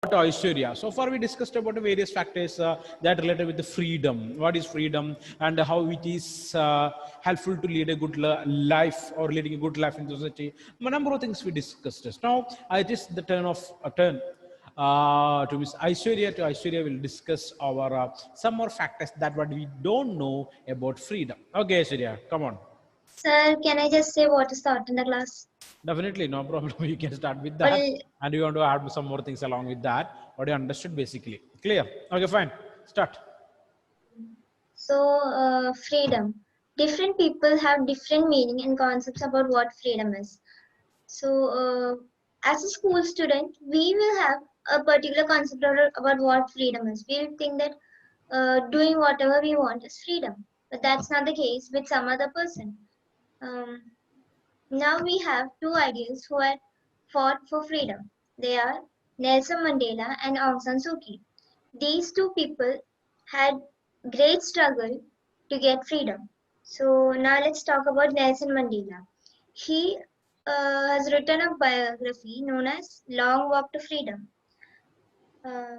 Aishwarya. So far, we discussed about the various factors that related with the freedom. What is freedom, and how it is helpful to lead a good life or leading a good life in society. A number of things we discussed. Now, it is the turn to Miss Aishwarya. To Aishwarya, will discuss our some more factors that what we don't know about freedom. Okay, Aishwarya, come on. Sir, can I just say what is taught in the class? Definitely, no problem. You can start with that. Well, And you want to add some more things along with that. What you understood basically. Clear? Okay, fine. Start. freedom. Different people have different meaning and concepts about what freedom is. As a school student, we will have a particular concept about what freedom is. We will think that doing whatever we want is freedom, but that's not the case with some other person. Um, Now we have two ideals who had fought for freedom. They are Nelson Mandela and Aung San Suu Kyi. These two people had great struggle to get freedom. So now let's talk about Nelson Mandela. He has written a biography known as Long Walk to Freedom. Uh,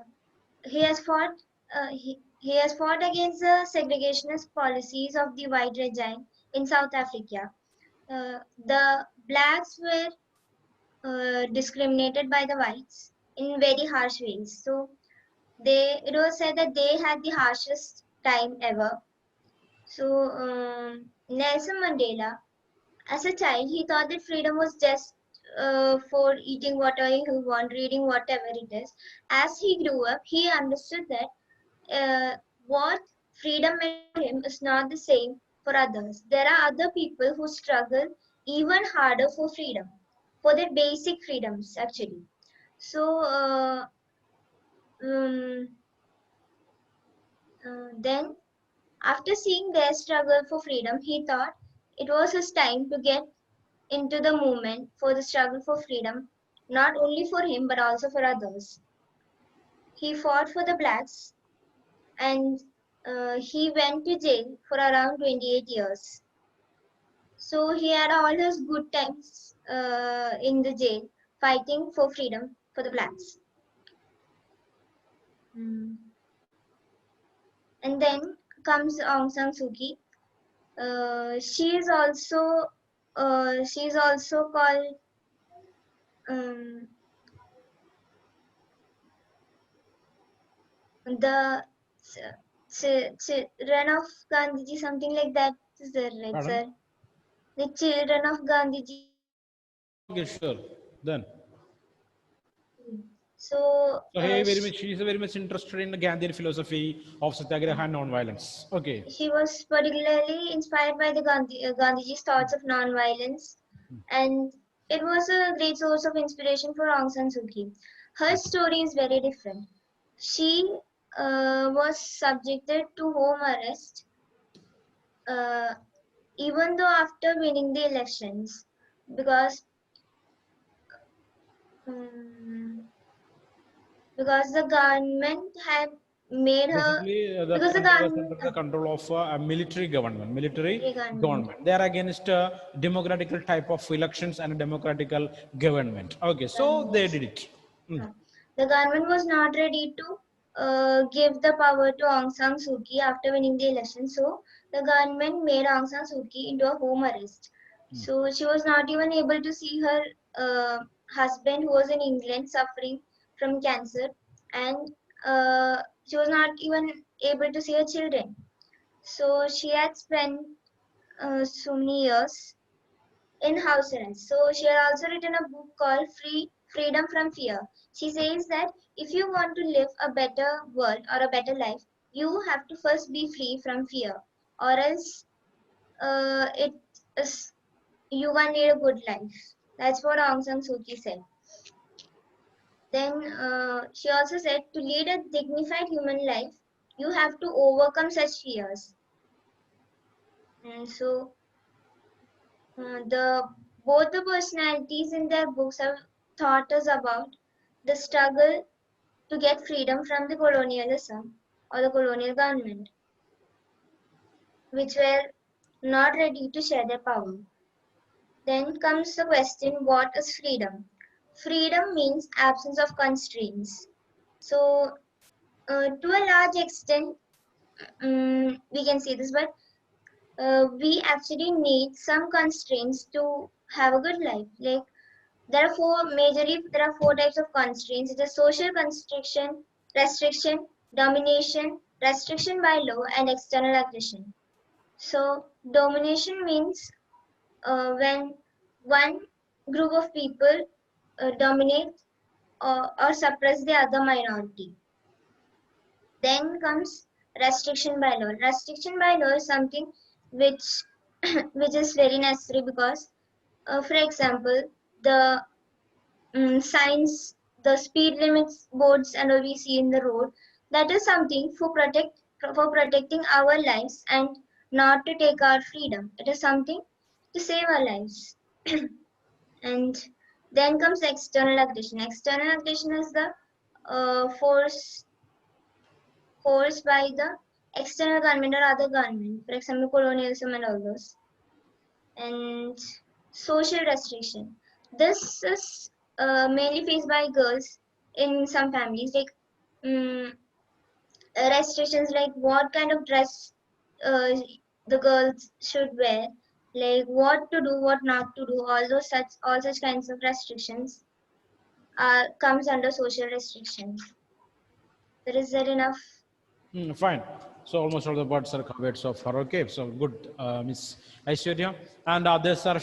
he has fought he has fought against the segregationist policies of the white regime in South Africa. The blacks were discriminated by the whites in very harsh ways. So it was said that they had the harshest time ever. Nelson Mandela, as a child, he thought that freedom was just for eating whatever he want, reading whatever it is. As he grew up, he understood that what freedom meant for him is not the same for others. There are other people who struggle even harder for freedom, for their basic freedoms, actually. So, um, then, after seeing their struggle for freedom, he thought it was his time to get into the movement for the struggle for freedom, not only for him but also for others. He fought for the blacks and he went to jail for around 28 years. So he had all his good times in the jail fighting for freedom for the blacks. Mm. And then comes Aung San Suu Kyi. She is also called um, the children of Gandhiji, something like that. Is there, right, Pardon? sir? The children of Gandhiji. Okay, sure. Then. So So he very much, she is very much interested in the Gandhian philosophy of Satyagraha and non-violence. Okay. she was particularly inspired by the Gandhiji's thoughts of non-violence, and it was a great source of inspiration for Aung San Suu Kyi. Her story is very different. She was subjected to home arrest uh, even though after winning the elections, because um, because the government had made her Basically, the because the country was under government the control of a military government. Military government. government. They are against democratical type of elections and democratical government. Okay, so they did it. The government was not ready to give the power to Aung San Suu Kyi after winning the election. So the government made Aung San Suu Kyi into a home arrest. So she was not even able to see her husband, who was in England suffering from cancer, and she was not even able to see her children. So she had spent so many years in house arrest. So she had also written a book called Freedom from Fear. She says that if you want to live a better world or a better life, you have to first be free from fear, or else it is you can lead a good life. That's what Aung San Suu Kyi said. Then she also said to lead a dignified human life, you have to overcome such fears. And so the both the personalities in their books have taught us about the struggle to get freedom from the colonialism or the colonial government, which were not ready to share their power. Then comes the question, what is freedom? Freedom means absence of constraints. So to a large extent, we can say this, but we actually need some constraints to have a good life. Like there are four types of constraints. It is social constriction, restriction, domination, restriction by law, and external aggression. So domination means when one group of people dominate or suppress the other minority. Then comes restriction by law. Restriction by law is something which which is very necessary because, for example, the signs, the speed limits boards, and all we see in the road, that is something for protecting our lives and not to take our freedom. It is something to save our lives. And then comes external aggression. External aggression is the force by the external government or other government, for example, colonialism and all those. And social restriction. This is mainly faced by girls in some families, like restrictions like what kind of dress uh, the girls should wear, like what to do, what not to do. All such kinds of restrictions comes under social restrictions. Is there enough? Fine. So almost all the parts are covered so far. Okay. So good, Miss Aishwarya. And others are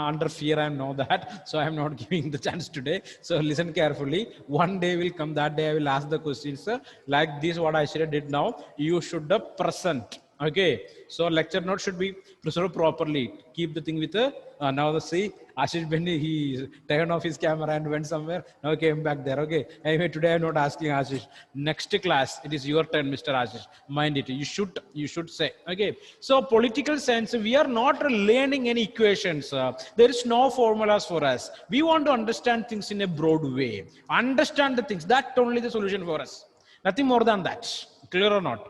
under fear. I know that. So I am not giving the chance today. So listen carefully. One day will come. That day I will ask the questions like this. What Aishwarya did now. You should present. Okay. So lecture note should be preserved properly. Keep the thing with now the see Ashish Benny, he turned off his camera and went somewhere. Now came back there. Okay. Anyway, today I'm not asking Ashish. Next class, it is your turn, Mr. Ashish. Mind it. You should say. Okay. So political science, we are not learning any equations. There is no formulas for us. We want to understand things in a broad way. Understand the things. That only the solution for us. Nothing more than that. Clear or not?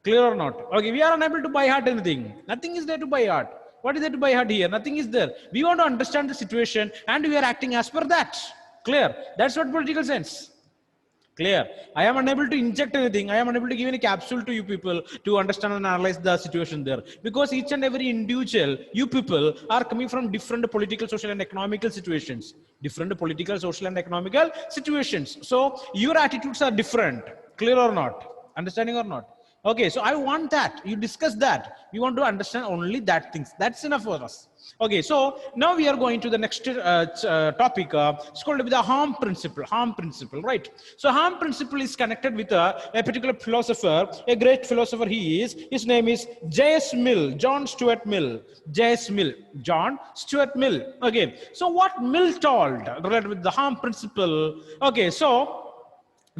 Clear or not? Okay, we are unable to buy heart anything. Nothing is there to buy heart. What is there to buy heart here? Nothing is there. We want to understand the situation and we are acting as per that. Clear? That's what political sense. Clear? I am unable to inject anything. I am unable to give any capsule to you people to understand and analyze the situation there. Because each and every individual, you people are coming from different political, social and economical situations. Different political, social and economical situations. So your attitudes are different. Clear or not? Understanding or not? Okay, so I want that. You discuss that. We want to understand only that things. That's enough for us. Okay, so now we are going to the next topic. It's called the harm principle. Harm principle, right? So harm principle is connected with a particular philosopher, a great philosopher he is. His name is J.S. Mill, John Stuart Mill. J.S. Mill, John Stuart Mill. Okay, so what Mill told related with the harm principle? Okay, so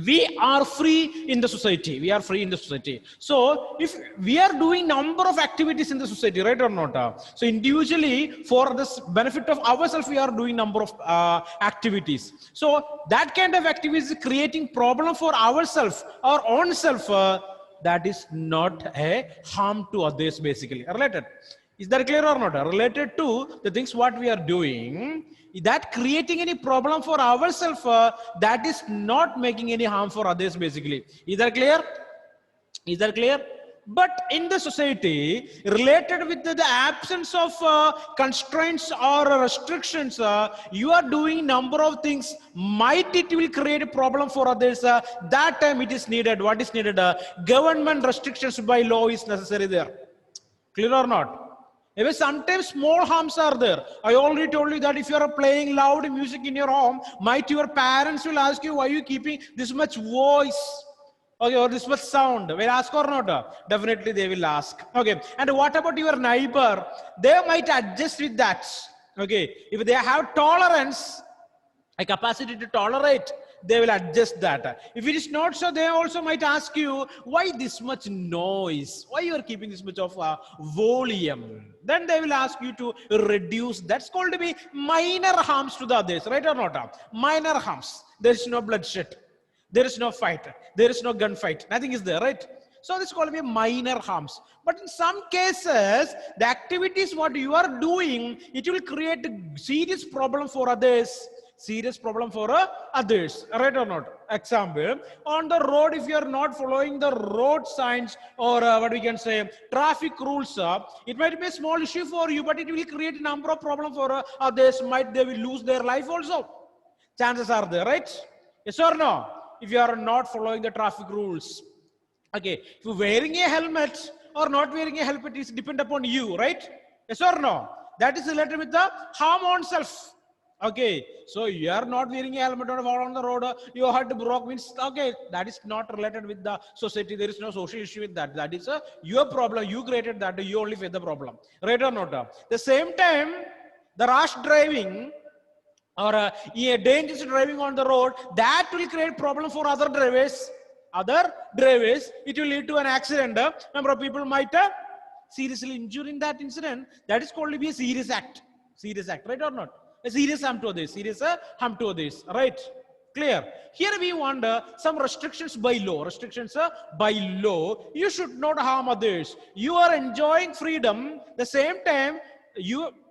we are free in the society. We are free in the society. So if we are doing number of activities in the society, right or not? So individually for the benefit of ourselves, we are doing number of activities. So that kind of activities is creating problem for ourselves, our own self. That is not a harm to others basically. Related. Is that clear or not? Related to the things what we are doing, that creating any problem for ourselves, that is not making any harm for others basically. Is that clear? Is that clear? But in the society, related with the absence of constraints or restrictions, you are doing number of things, might it will create a problem for others. That time it is needed. What is needed? Government restrictions by law is necessary there. Clear or not? Even sometimes small harms are there. I already told you that if you are playing loud music in your home, might your parents will ask you, why are you keeping this much voice? Okay, or this much sound. Will ask or not? Definitely they will ask. Okay, and what about your neighbor? They might adjust with that. Okay, if they have tolerance, a capacity to tolerate, they will adjust that. If it is not so, they also might ask you, why this much noise? Why you are keeping this much of volume? Then they will ask you to reduce. That's called to be minor harms to the others, right or not? Minor harms. There is no bloodshed. There is no fight. There is no gunfight. Nothing is there, right? So this is called to be minor harms. But in some cases, the activities what you are doing, it will create a serious problem for others. serious problem for others, right or not? Example, on the road, if you are not following the road signs or what we can say traffic rules, it might be a small issue for you, but it will create a number of problems for others. Might they will lose their life also. Chances are there, right? Yes or no? If you are not following the traffic rules. Okay, if you're wearing a helmet or not wearing a helmet is depend upon you, right? Yes or no? That is related with the harm on self. Okay, so you are not wearing a helmet or fall on the road, your heart broke means, okay, that is not related with the society. There is no social issue with that. That is your problem. You created that. You only face the problem, right or not? The same time, the rash driving or dangerous driving on the road, that will create problem for other drivers. It will lead to an accident. Number of people might seriously injure in that incident. That is called to be a serious act, right or not? A serious harm to others, right? Clear? Here we want some restrictions by law. You should not harm others. You are enjoying freedom. The same time,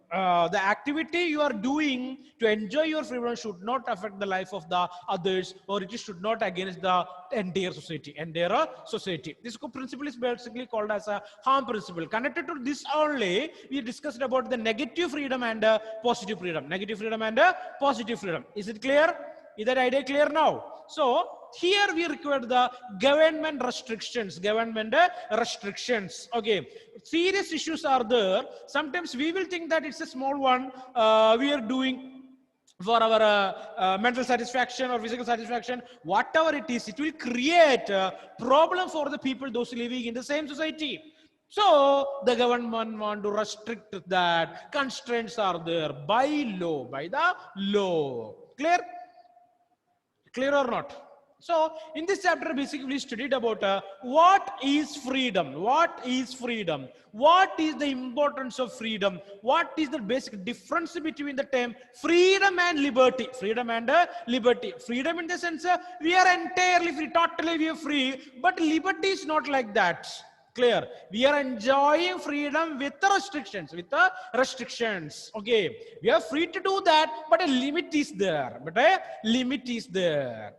the activity you are doing to enjoy your freedom should not affect the life of the others, or it should not against the entire society. This principle is basically called as a harm principle. Connected to this only, we discussed about the negative freedom and positive freedom. Is it clear? Is that idea clear now? So here we require the government restrictions. Okay, serious issues are there. Sometimes we will think that it's a small one. We are doing for our mental satisfaction or physical satisfaction, whatever it is, it will create a problem for the people, those living in the same society. So the government want to restrict that. Constraints are there by the law. Clear or not? So in this chapter, basically we studied about what is freedom, what is the importance of freedom, what is the basic difference between the term freedom and liberty. Freedom in the sense we are entirely free, totally we are free, but liberty is not like that. Clear? We are enjoying freedom with the restrictions. Okay, we are free to do that, but a limit is there.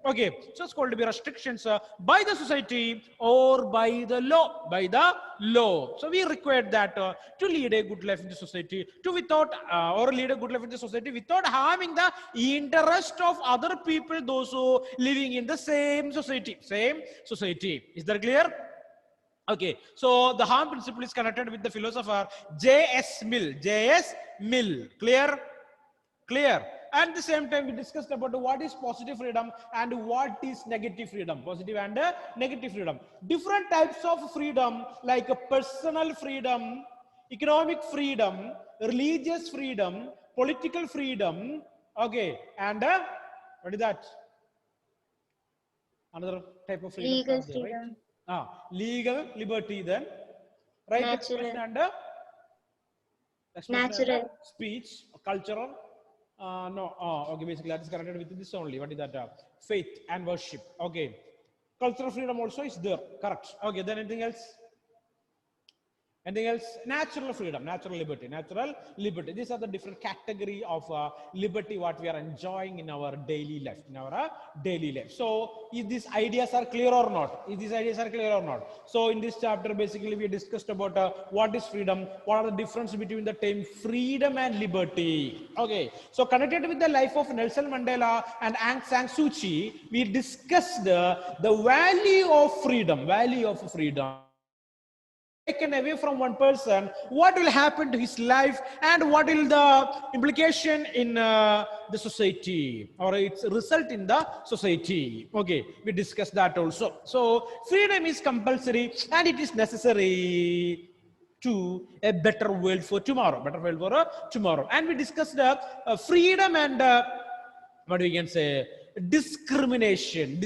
Okay, so it's called to be restrictions by the society or by the law. So we require that to lead a good life in the society, without harming the interest of other people, those who living in the same society. Is that clear? Okay, so the harm principle is connected with the philosopher J.S. Mill. Clear? And at the same time, we discussed about what is positive freedom and what is negative freedom. Different types of freedom, like personal freedom, economic freedom, religious freedom, political freedom. Okay, and what is that? Another type of freedom. Legal freedom. Right? Legal liberty, then right expression and natural speech, cultural. Okay, basically that is connected with this only. What is that? Faith and worship. Okay, cultural freedom also is there. Correct. Okay, then anything else? Natural freedom, natural liberty. These are the different category of liberty what we are enjoying in our daily life. So if these ideas are clear or not? So in this chapter, basically we discussed about what is freedom, what are the difference between the term freedom and liberty. Okay, so connected with the life of Nelson Mandela and Aung San Suu Kyi, we discussed the value of freedom. Taken away from one person, what will happen to his life and what will the implication in the society or its result in the society. Okay, we discussed that also. So freedom is compulsory and it is necessary to a better world for tomorrow. And we discussed freedom and what we can say, discrimination.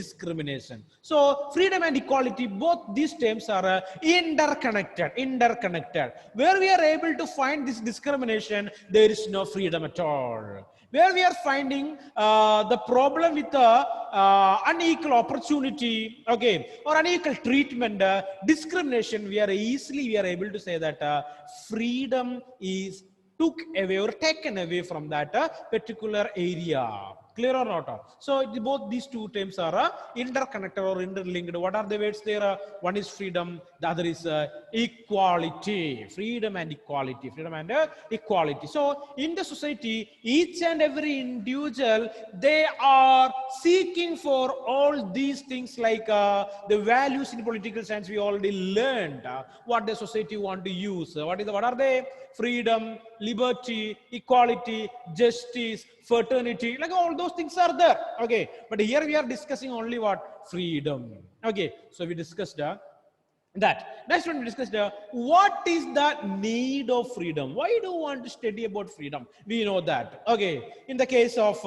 So freedom and equality, both these terms are interconnected. Where we are able to find this discrimination, there is no freedom at all. Where we are finding the problem with unequal opportunity, okay, or unequal treatment, discrimination, we are able to say that freedom is taken away from that particular area. Clear or not? So both these two terms are interconnected or interlinked. What are the words there? One is freedom, the other is equality. Freedom and equality. Freedom and equality. So in the society, each and every individual, they are seeking for all these things, like the values in political science we already learned. What the society want to use. What are they? Freedom, liberty, equality, justice, fraternity, like all those things are there. Okay, but here we are discussing only what? Freedom. Okay, so we discussed that. Next one we discussed what is the need of freedom. Why do you want to study about freedom? We know that. Okay, in the case of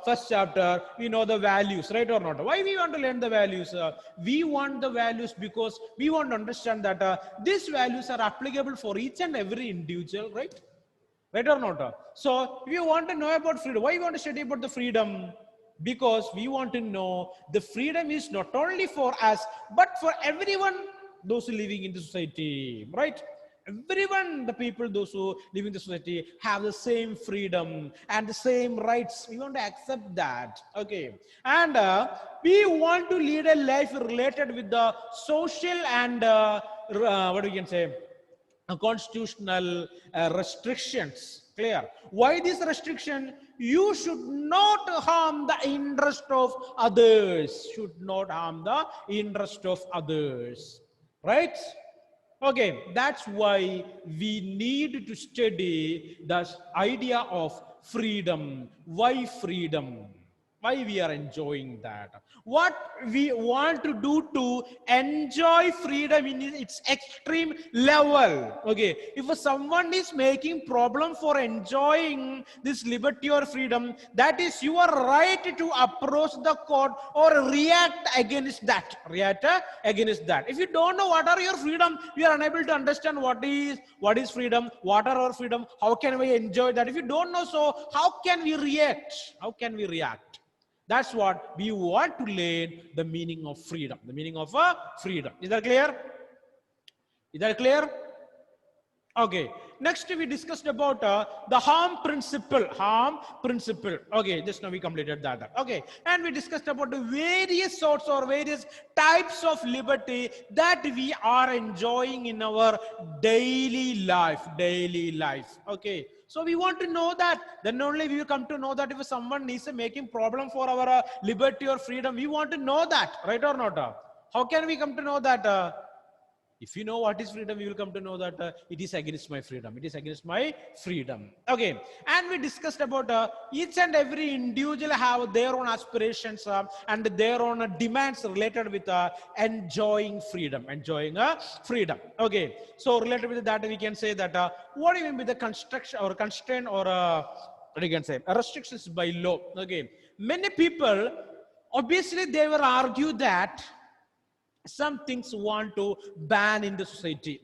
first chapter, we know the values, right or not? Why we want to learn the values? We want the values because we want to understand that these values are applicable for each and every individual, right? Right or not? So if you want to know about freedom, why you want to study about the freedom? Because we want to know the freedom is not only for us but for everyone, those who living in the society, right? Everyone, the people, those who live in the society, have the same freedom and the same rights. We want to accept that. Okay, and we want to lead a life related with the social and what we can say, constitutional restrictions. Clear? Why this restriction? You should not harm the interest of others. Should not harm the interest of others, right? Okay, that's why we need to study the idea of freedom. Why freedom? Why we are enjoying that? What we want to do to enjoy freedom in its extreme level. Okay, if someone is making problem for enjoying this liberty or freedom, that is your right to approach the court or react against that. React against that. If you don't know what are your freedom, you are unable to understand what is freedom, what are our freedom, how can we enjoy that. If you don't know, so how can we react? How can we react? That's what we want to learn, the meaning of freedom. The meaning of freedom. Is that clear? Is that clear? Okay, next we discussed about the harm principle. Harm principle. Okay, just now we completed that. Okay, and we discussed about the various sorts or various types of liberty that we are enjoying in our daily life. Daily life. Okay, so we want to know that. Then only we will come to know that if someone is making problem for our liberty or freedom, we want to know that, right or not? How can we come to know that? If you know what is freedom, you will come to know that it is against my freedom. It is against my freedom. Okay, and we discussed about each and every individual have their own aspirations and their own demands related with enjoying freedom. Enjoying freedom. Okay, so related with that, we can say that what do you mean with the construction or constraint or what you can say restrictions by law? Okay, many people obviously they will argue that some things want to ban in the society,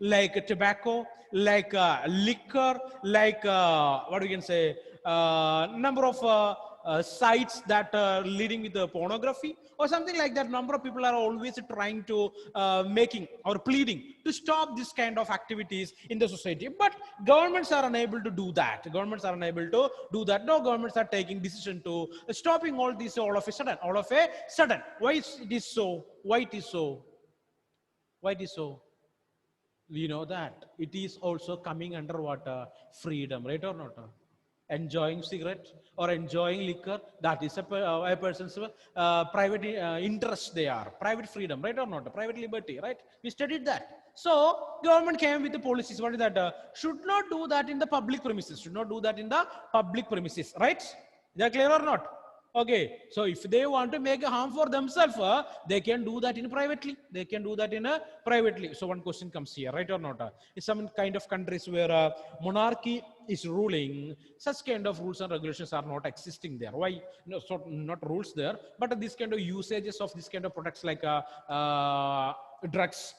like tobacco, like liquor, like what we can say, number of sites that are leading with the pornography or something like that. Number of people are always trying to making or pleading to stop this kind of activities in the society, but governments are unable to do that. Governments are unable to do that. No, governments are taking decision to stopping all this all of a sudden. All of a sudden. Why it is so? Why it is so? Why it is so? We know that it is also coming under what freedom, right or not? Enjoying cigarette or enjoying liquor, that is a person's private interest. They are private freedom, right or not? Private liberty, right? We studied that. So government came with the policies. What is that? Should not do that in the public premises. Should not do that in the public premises, right? Is that clear or not? Okay, so if they want to make a harm for themselves, they can do that in privately. They can do that in privately. So one question comes here, right or not? In some kind of countries where monarchy is ruling, such kind of rules and regulations are not existing there. Why? No, so not rules there, but this kind of usages of this kind of products like drugs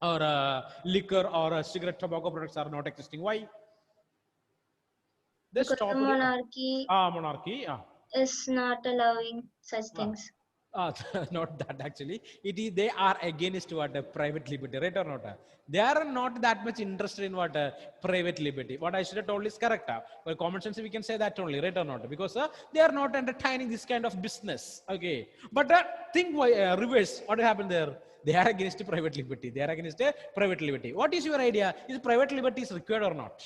or liquor or cigarette, tobacco products are not existing. Why? They Because the stopped monarchy monarchy. is not allowing such things. Not that actually. It is they are against what private liberty, right or not? They are not that much interested in what private liberty. What I should have told is correct. For common sense, we can say that only, right or not? Because they are not entertaining this kind of business. Okay, but think reverse. What happened there? They are against private liberty. They are against private liberty. What is your idea? Is private liberty is required or not?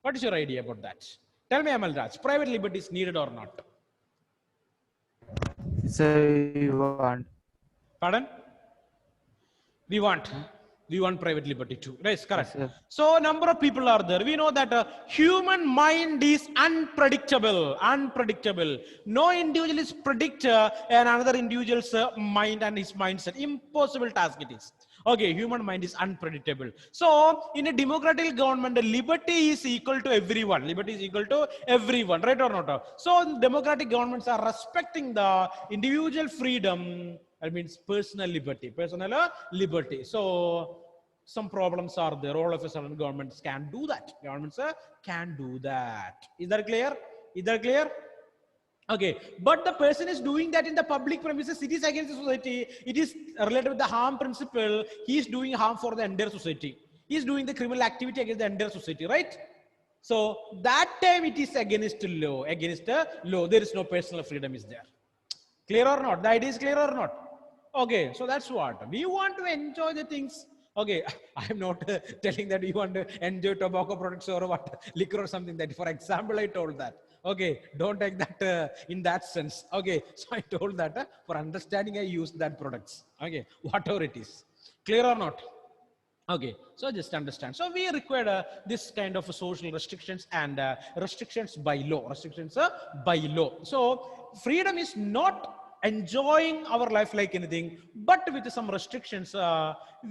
What is your idea about that? Tell me, Amal Raj, private liberty is needed or not? So we want. Pardon? We want private liberty too. Right, Yes, correct. sir. So number of people are there. We know that human mind is unpredictable. No individual is predict and another individual's mind and his mindset. Impossible task it is. Okay, human mind is unpredictable. So in a democratic government, the liberty is equal to everyone. Liberty is equal to everyone, right or not? So democratic governments are respecting the individual freedom. That means personal liberty. So some problems are there. All of a sudden, governments can do that. Governments can do that. Is that clear? Is that clear? Okay, but the person is doing that in the public premises. It is against the society. It is related with the harm principle. He is doing harm for the entire society. He is doing the criminal activity against the entire society, right? So that time it is against law. Against the law, there is no personal freedom. Is there? Clear or not? The idea is clear or not? Okay, so that's what we want to enjoy the things. Okay, I'm not telling that you want to enjoy tobacco products or what liquor or something. That, for example, I told that. Okay, don't take that in that sense. Okay, so I told that for understanding, I use that products. Okay, whatever it is, clear or not? Okay, so just understand. So we require this kind of social restrictions and restrictions by law. Restrictions by law. So freedom is not enjoying our life like anything, but with some restrictions,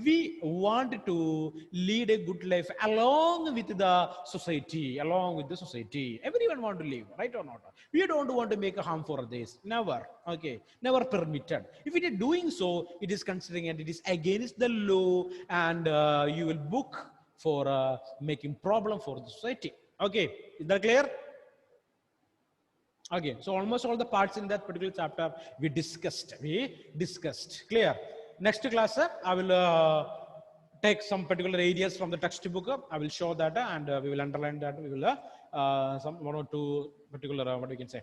we want to lead a good life along with the society. Along with the society, everyone want to live, right or not? We don't want to make a harm for others. Never. Okay, never permitted. If it is doing so, it is considering and it is against the law, and you will book for making problem for the society. Okay, is that clear? Okay, so almost all the parts in that particular chapter we discussed. Clear? Next class, I will take some particular areas from the textbook. I will show that and we will underline that. We will some one or two particular what we can say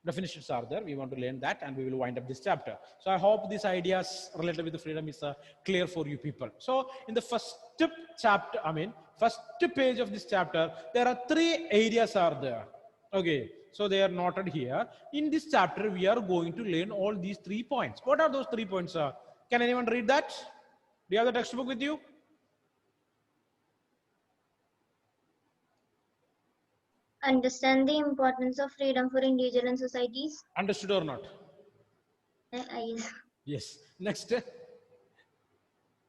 definitions are there. We want to learn that and we will wind up this chapter. So I hope these ideas related with the freedom is clear for you people. So in the first chapter, first page of this chapter, there are 3 areas are there. Okay, so they are noted here. In this chapter, we are going to learn all these 3 points. What are those 3 points? Can anyone read that? Do you have the textbook with you? Understand the importance of freedom for individual and societies. Understood or not? Yes. Yes. Next.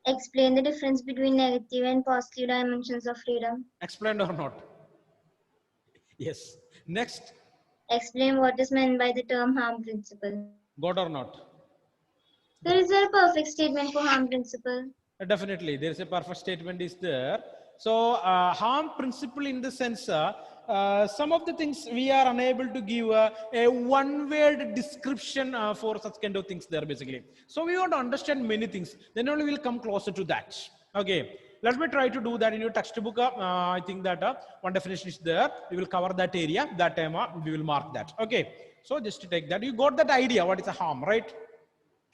Explain the difference between negative and positive dimensions of freedom. Explained or not? Yes. Next. Explain what is meant by the term harm principle. Got or not? There is a perfect statement for harm principle. Definitely, there is a perfect statement is there. So harm principle in the sense, some of the things we are unable to give a one-word description for such kind of things there basically. So we want to understand many things, then only we'll come closer to that. Okay, let me try to do that in your textbook. I think that one definition is there. We will cover that area. That time we will mark that. Okay, so just to take that, you got that idea what is a harm, right?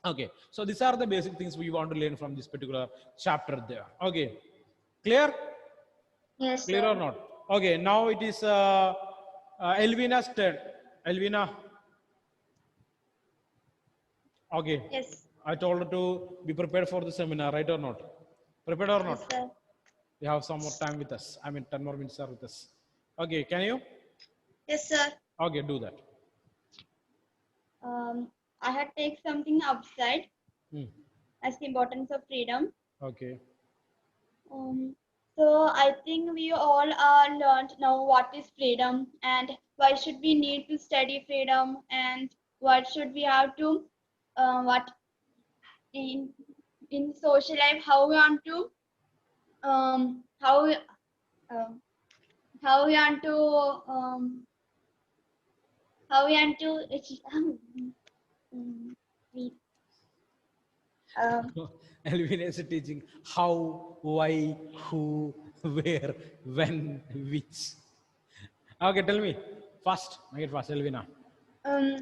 Okay, so these are the basic things we want to learn from this particular chapter there. Okay, clear? Yes, Clear sir. or not? Okay, now it is Elvina's turn. Elvina. Okay. Yes. I told her to be prepared for the seminar, right or not? Prepared or not? Yes, sir. You have some more time with us. 10 more minutes are with us. Okay, can you? Yes, sir. Okay, do that. I had take something outside Hmm. as the importance of freedom. Okay. So I think we all are learned now what is freedom and why should we need to study freedom and what should we have to what in social life how we want to um, how we, um, how we want to how we want to we, um, Elvina is teaching how, why, who, where, when, which. Okay, tell me. Fast. Make it fast, Elvina.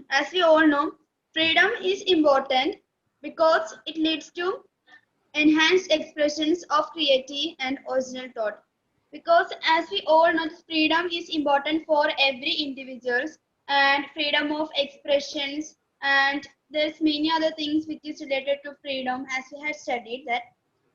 as we all know, freedom is important because it leads to enhanced expressions of creativity and original thought. Because as we all know, freedom is important for every individuals and freedom of expressions, and there's many other things which is related to freedom, as we had studied that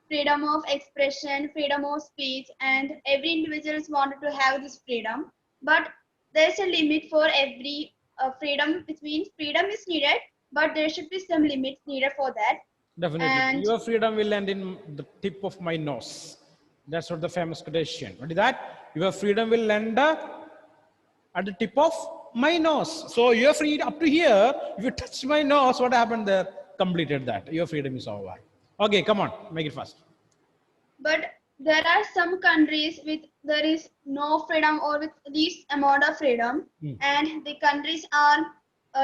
freedom of expression, freedom of speech, and every individuals wanted to have this freedom. But there's a limit for every freedom, which means freedom is needed, but there should be some limits needed for that. Definitely. And Your freedom will end in the tip of my nose. That's what the famous quotation. What is that? Your freedom will end at the tip of my nose. So you're free up to here. If you touch my nose, what happened there? Completed that. Your freedom is over. Okay, come on, make it fast. but there are some countries with there is no freedom or with least amount of freedom, and the countries are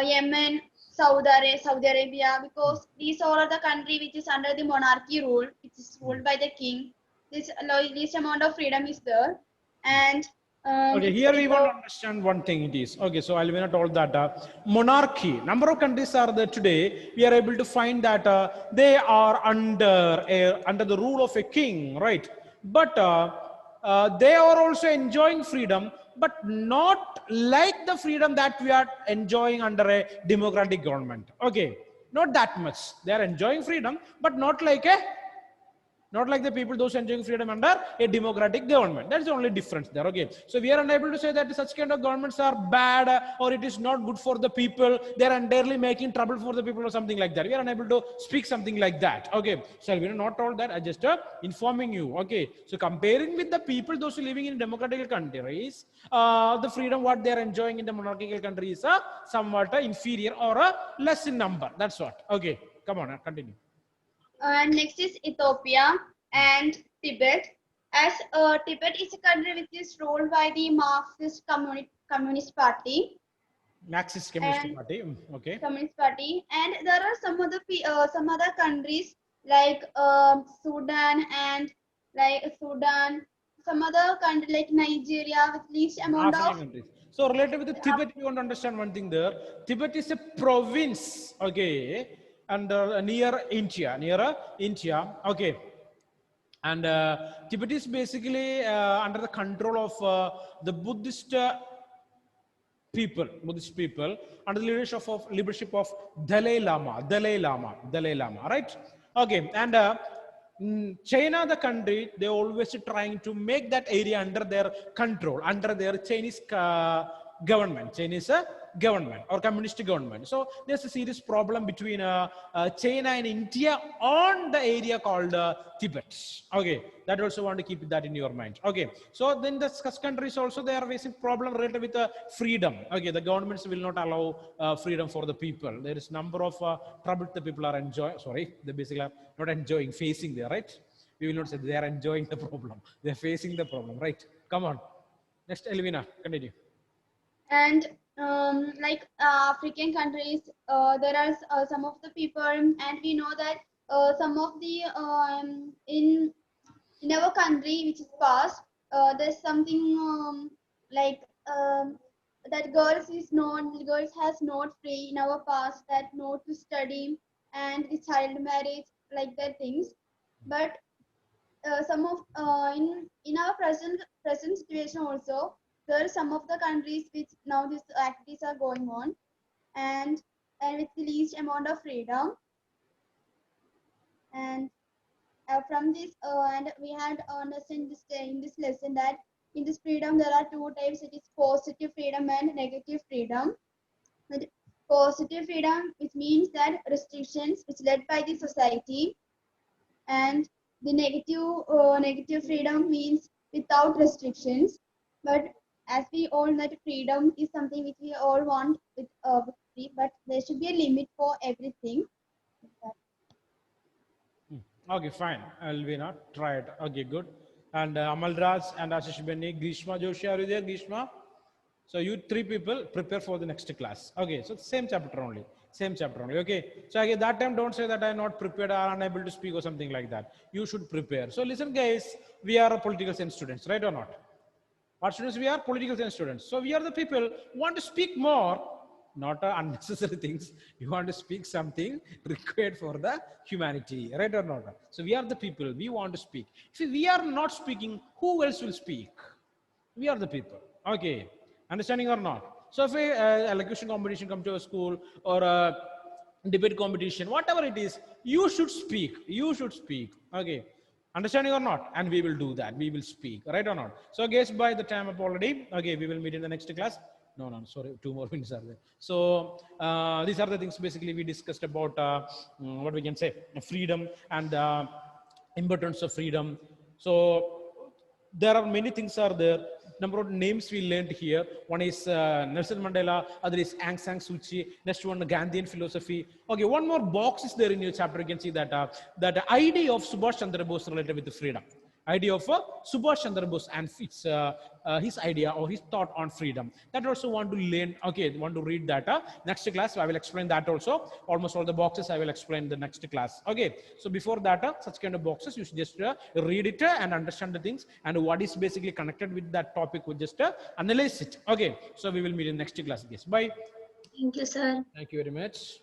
Yemen, Saudi Arabia, because these all are the country which is under the monarchy rule, which is ruled by the king. This least amount of freedom is there, and Okay, here we want to understand one thing it is. Okay, so Alvina told that monarchy, number of countries are there today. We are able to find that they are under the rule of a king, right? But they are also enjoying freedom, but not like the freedom that we are enjoying under a democratic government. Okay, not that much. They are enjoying freedom, but not like the people those enjoying freedom under a democratic government. That's the only difference there. Okay, so we are unable to say that such kind of governments are bad or it is not good for the people. They are entirely making trouble for the people or something like that. We are unable to speak something like that. Okay, so we are not told that. I just informing you. Okay, so comparing with the people those living in democratic countries, the freedom what they are enjoying in the monarchical countries are somewhat inferior or less in number. That's what. Okay, come on, continue. and next is Ethiopia and Tibet. As Tibet is a country which is ruled by the Marxist Communist Party. Marxist Communist Party. Okay. Communist Party, and there are some other countries like Sudan and Sudan, some other country like Nigeria with least amount African of countries. So related with the Tibet, you want to understand one thing there. Tibet is a province, okay, and near India, okay. And Tibet is basically under the control of the Buddhist people, under the leadership of Dalai Lama, right? Okay, and China, the country, they always trying to make that area under their control, under their Chinese Chinese government or communist government. So there's a serious problem between China and India on the area called Tibet. Okay, that also want to keep that in your mind. Okay, so then the countries also they are facing problem related with freedom. Okay, the governments will not allow freedom for the people. There is number of trouble the people are enjoying. Sorry, they basically are not enjoying, facing there, right? We will not say they are enjoying the problem. They are facing the problem, right? Come on. Next, Elvina, continue. and African countries, there are some of the people, and we know that some of the in our country which is past, there's something like that girls has not free in our past, that not to study and the child marriage, like that things. But some of in our present situation also, there are some of the countries which now these activities are going on, and with the least amount of freedom. And from this and we had understand this in this lesson that in this freedom there are two types. It is positive freedom and negative freedom. But positive freedom, which means that restrictions which led by the society, and the negative freedom means without restrictions. But as we all know, that freedom is something which we all want with free, but there should be a limit for everything. Okay, fine. Alvina, try it. Okay, good. And Amal Raj and Ashish Benny, Grishma Joshi, are you there, Grishma? So you three people prepare for the next class. Okay, so same chapter only. Same chapter only. Okay. So again, that time don't say that I am not prepared or unable to speak or something like that. You should prepare. So listen, guys, we are political science students, right or not? What students we are? Political science students. So we are the people who want to speak more, not unnecessary things. You want to speak something required for the humanity, right or not? So we are the people, we want to speak. If we are not speaking, who else will speak? We are the people. Okay, understanding or not? So if a elocution competition come to a school or a debate competition, whatever it is, you should speak. You should speak. Okay, understanding or not? And we will do that. We will speak, right or not? So guess by the time up already. Okay, we will meet in the next class. No, no, sorry, 2 more minutes are there. So these are the things basically we discussed about what we can say, freedom and importance of freedom. So there are many things are there. Number of names we learned here. One is Nelson Mandela, other is Aung San Suu Kyi, next one Gandhian philosophy. Okay, one more box is there in your chapter. You can see that that idea of Subhash Chandra Bose related with the freedom. Idea of Subhash Chandra Bose and it's his idea or his thought on freedom. That also want to learn. Okay, want to read that. Next class I will explain that also. Almost all the boxes I will explain the next class. Okay, so before that such kind of boxes you should just read it and understand the things and what is basically connected with that topic. We just analyze it. Okay, so we will meet in next class. Yes, bye. Thank you, sir. Thank you very much.